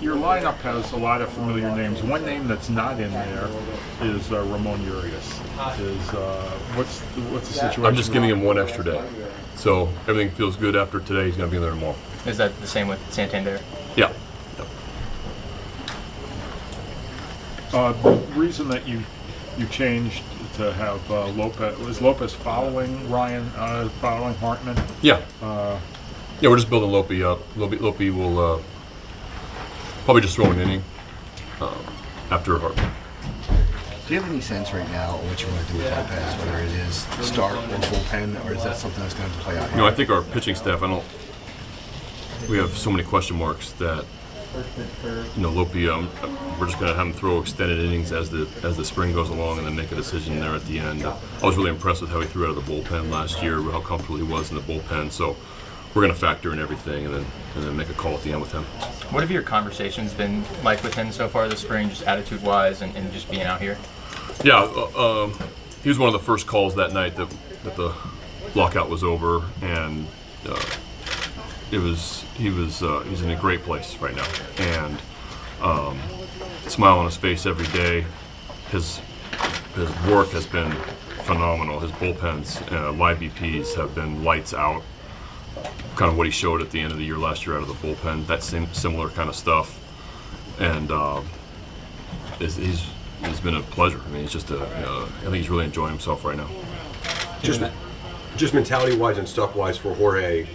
your lineup has a lot of familiar names. One name that's not in there is Ramon Urias. What's the situation? I'm just giving him one extra day, so everything feels good after today. He's going to be there tomorrow. Is that the same with Santander? Yeah. The reason that you changed to have Lopez, was Lopez following Ryan, following Hartman? Yeah. Yeah, we're just building Lopey up. Lopey will probably just throw an inning after Hartman. Do you have any sense right now of what you want to do with Lopez, whether it is start or bullpen, or is that something that's going to play out here? You know, I think our pitching staff, we have so many question marks that, you know, Lopey, we're just going to have him throw extended innings as the spring goes along and then make a decision there at the end. I was really impressed with how he threw out of the bullpen last year, how comfortable he was in the bullpen. So we're going to factor in everything and then make a call at the end with him. What have your conversations been like with him so far this spring, just attitude-wise and just being out here? Yeah, he was one of the first calls that night that the lockout was over, and he's in a great place right now, and smile on his face every day. His work has been phenomenal. His bullpens, live BPs have been lights out. Kind of what he showed at the end of the year last year out of the bullpen, that similar kind of stuff, and it's been a pleasure. I mean, it's just I think he's really enjoying himself right now. Just mentality-wise and stuff-wise for Jorge,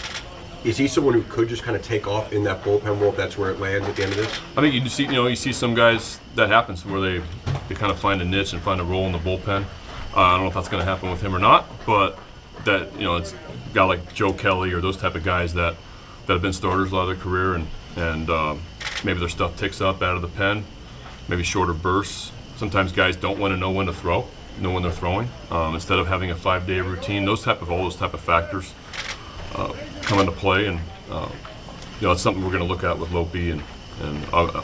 is he someone who could just kind of take off in that bullpen role if that's where it lands at the end of this? I think you see some guys that happens where they kind of find a niche and find a role in the bullpen. I don't know if that's going to happen with him or not, but that, you know, it's a guy like Joe Kelly or those type of guys that have been starters a lot of their career, and maybe their stuff ticks up out of the pen, maybe shorter bursts. Sometimes guys don't want to know when to throw, know when they're throwing. Instead of having a 5-day routine, all those type of factors come into play, and you know, it's something we're going to look at with Lopey, and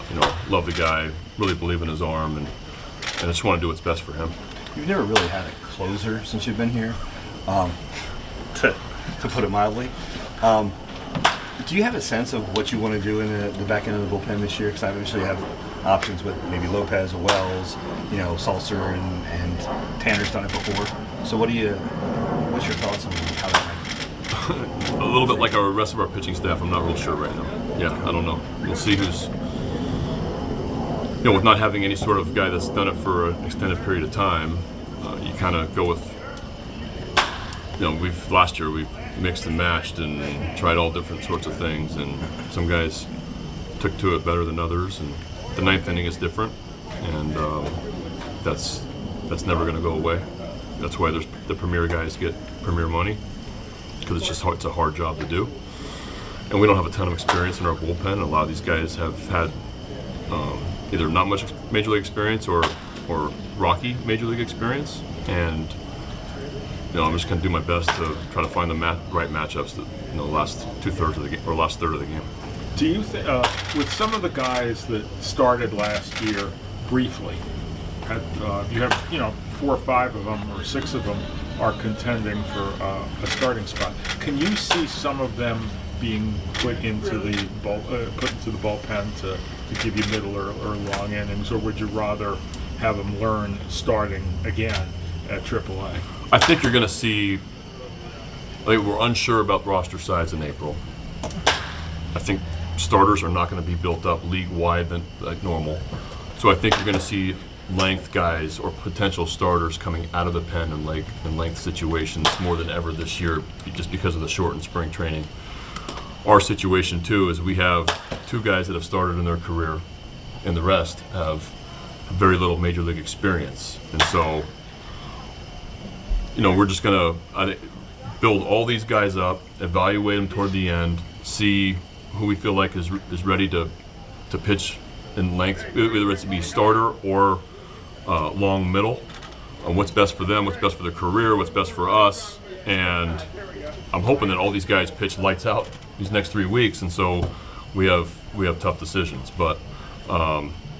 you know, love the guy, really believe in his arm, and I just want to do what's best for him. You've never really had a closer since you've been here, to put it mildly. Do you have a sense of what you want to do in the back end of the bullpen this year? Because obviously you have options with maybe Lopez or Wells, you know, Salser and Tanner's done it before. So what's your thoughts on how that might A little bit like the rest of our pitching staff, I'm not real sure right now. Yeah, I don't know. We'll see who's, you know, with not having any sort of guy that's done it for an extended period of time, you kind of go with, you know, last year we mixed and matched and tried all different sorts of things, and some guys took to it better than others, and the ninth inning is different, and that's never going to go away. That's why the premier guys get premier money, because it's a hard job to do, and we don't have a ton of experience in our bullpen. A lot of these guys have had either not much major league experience or rocky major league experience, and you know, I'm just going to do my best to try to find the right matchups that, you know, last 2/3 of the game or last third of the game. Do you think, with some of the guys that started last year briefly, you have, you know, 4 or 5 of them or 6 of them are contending for a starting spot. Can you see some of them being put into the bullpen to give you middle or long innings, or would you rather have them learn starting again at AAA? I think you're going to see. We're unsure about roster size in April. I think starters are not going to be built up league-wide like normal. So I think you're going to see length guys or potential starters coming out of the pen in length situations more than ever this year, just because of the shortened spring training. Our situation too is we have 2 guys that have started in their career, and the rest have very little major league experience, and so, you know, we're just going to build all these guys up, evaluate them toward the end, see who we feel like is ready to pitch in length, whether it's to be starter or long middle, what's best for them, what's best for their career, what's best for us, and I'm hoping that all these guys pitch lights out these next 3 weeks, and so we have tough decisions. But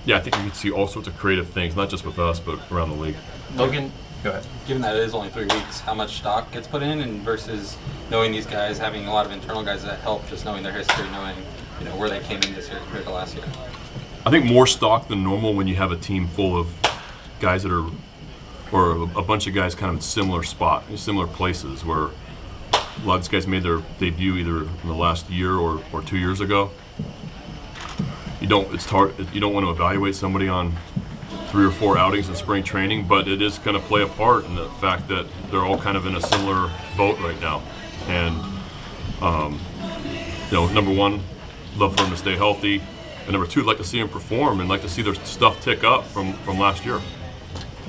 yeah, I think you can see all sorts of creative things, not just with us, but around the league. Logan, go ahead. Given that it is only 3 weeks, how much stock gets put in, and versus knowing these guys, having a lot of internal guys that help, just knowing their history, knowing where they came in this year compared to last year? I think more stock than normal when you have a team full of guys that are, or a bunch of guys kind of in similar places where a lot of these guys made their debut either in the last year or 2 years ago. You don't want to evaluate somebody on 3 or 4 outings in spring training, but it is going to play a part in the fact that they're all kind of in a similar boat right now. And number one, love for them to stay healthy, and number two, like to see them perform and like to see their stuff tick up from last year.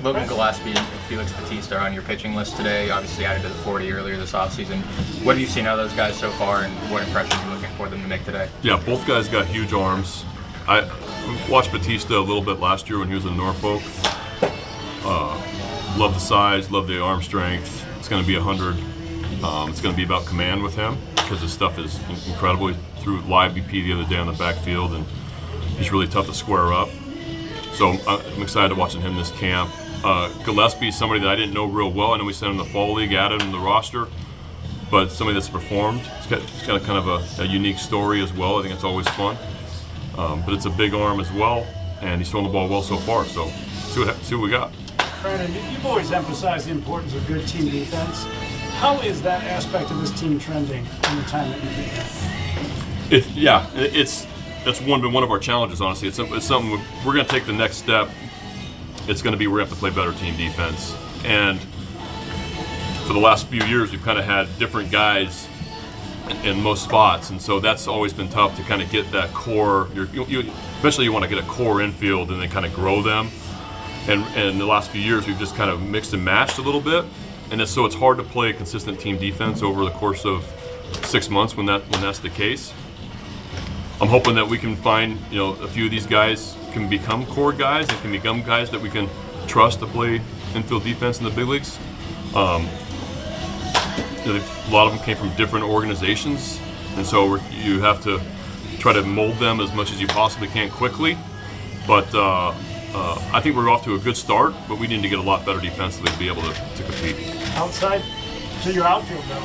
Logan Gillespie and Felix Bautista are on your pitching list today, obviously added to the 40 earlier this offseason. What have you seen out of those guys so far, and what impressions are you looking for them to make today? Yeah, both guys got huge arms. I watched Bautista a little bit last year when he was in Norfolk. Love the size, love the arm strength. It's going to be 100. It's going to be about command with him because his stuff is incredible. He threw live BP the other day on the backfield, and he's really tough to square up. So I'm excited watching him this camp. Gillespie is somebody that I didn't know real well. I know we sent him to the fall league, added him to the roster, but somebody that's performed. He's got kind of a unique story as well. I think it's always fun. But it's a big arm as well, and he's throwing the ball well so far. So see what we got. Brandon, you've always emphasized the importance of good team defense. How is that aspect of this team trending in the time that you've been here? That's been one of our challenges, honestly. It's something we're going to take the next step. It's going to be we're going to have to play better team defense. And for the last few years, we've kind of had different guys in most spots, and so that's always been tough to kind of get that core. Eventually, you want to get a core infield and then kind of grow them. And in the last few years, we've just kind of mixed and matched a little bit, and so it's hard to play a consistent team defense over the course of 6 months when that's the case. I'm hoping that we can find a few of these guys can become core guys and can become guys that we can trust to play infield defense in the big leagues. A lot of them came from different organizations, and so you have to try to mold them as much as you possibly can quickly. But I think we're off to a good start, but we need to get a lot better defensively to be able to compete. Outside to your outfield, though,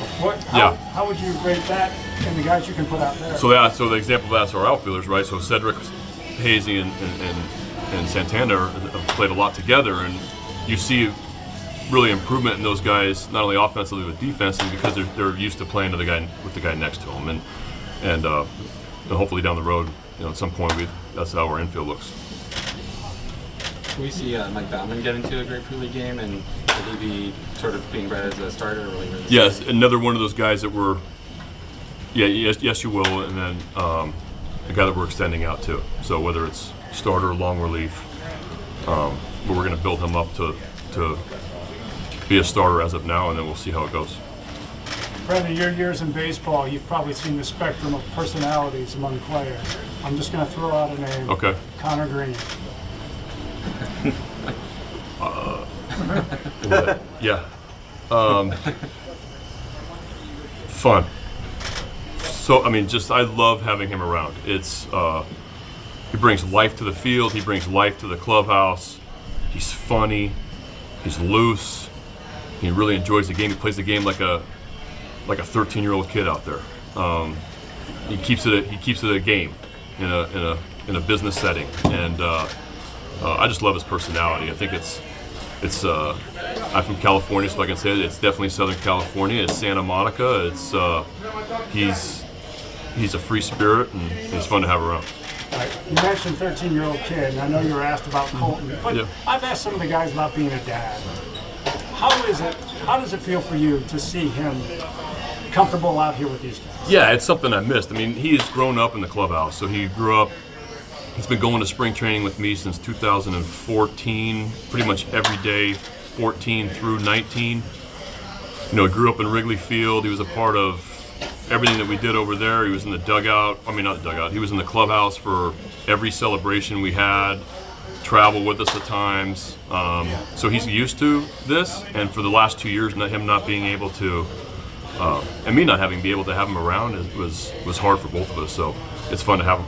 how would you rate that and the guys you can put out there? So the example of that's our outfielders, right? So Cedric, Hazy, and Santana have played a lot together, and you see really improvement in those guys, not only offensively but defensively, because they're used to playing with the guy next to them, and hopefully down the road, at some point that's how our infield looks. Can we see Mike Bauman get into a Grapefruit League game, and will he be sort of being read as a starter or reliever? Yes, another one of those guys that yes, you will, and then a guy that we're extending out to. So whether it's starter or long relief, but we're going to build him up to be a starter as of now, and then we'll see how it goes. Brandon, your years in baseball, you've probably seen the spectrum of personalities among players. I'm just going to throw out a name. Okay. Connor Green. Yeah. Fun. So I love having him around. It's he brings life to the field. He brings life to the clubhouse. He's funny. He's loose. He really enjoys the game. He plays the game like a 13-year-old kid out there. He keeps it a game in a business setting, and I just love his personality. I think I'm from California, so I can say it's definitely Southern California. It's Santa Monica. It's he's a free spirit, and he's fun to have around. Right. You mentioned 13-year-old kid, and I know you were asked about Colton, but yeah. I've asked some of the guys about being a dad. How does it feel for you to see him comfortable out here with these guys? Yeah, it's something I missed. He's grown up in the clubhouse, so he's been going to spring training with me since 2014, pretty much every day, 14 through 19. He grew up in Wrigley Field. He was a part of everything that we did over there. He was in the dugout. Not the dugout. He was in the clubhouse for every celebration we had. Travel with us at times. So he's used to this. And for the last 2 years, him not being able to, and me not having been able to have him around was hard for both of us. So it's fun to have him.